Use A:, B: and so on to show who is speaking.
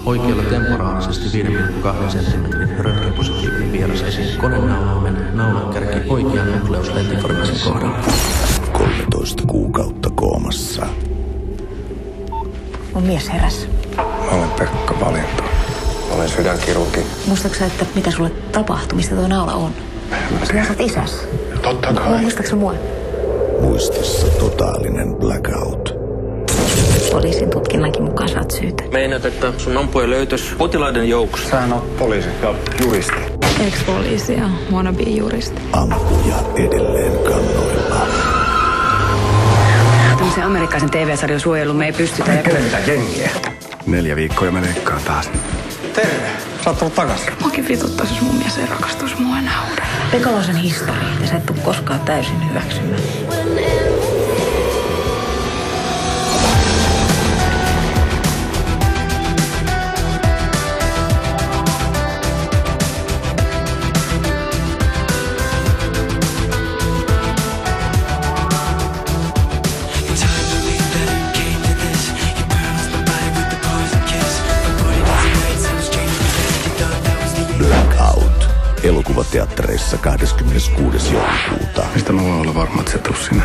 A: Oikealla temporaalisesti 5,2 senttimetrin röntgenpositiivinen vieras esiin konenauhaimen naulankärki oikean nukleuslentiforimasin kohdalla.
B: 13 kuukautta koomassa.
C: Mun mies heräs.
D: Mä olen Pekka Valinto. Olen sydänkirurgi.
C: Muistatko sä, että mitä sulle tapahtui, mistä tuo naula on? Sä oot isäs.
D: Totta kai.
C: Muistatko sä mua?
B: Muistissa totaalinen blackout.
C: Poliisin tutkinnankin mukaan sä oot syytä.
E: Meinaat, että sun ampuja löytös potilaiden joukossa.
D: Sähän oot poliisi ja juristi.
F: Ex-poliisi ja wannabe-juristi.
B: Ampuja edelleen kannoilla.
G: Tämmöisen amerikkalaisen TV-sarjan suojeluun me ei pystytä.
D: Mitä jengiä? 4 viikkoa ja mä leikkaan taas. Terve. Sä oot tullut takas.
F: Mäkin vituttais, jos mun mies ei rakastuisi mua enää uudelleen.
C: Pekaloisen historia, ja sä et tuu koskaan täysin hyväksymään.
B: Blackout. Elokuvateattereissa 26. joulukuuta.
D: Mistä mä voin olla varma, että sä tuu sinä?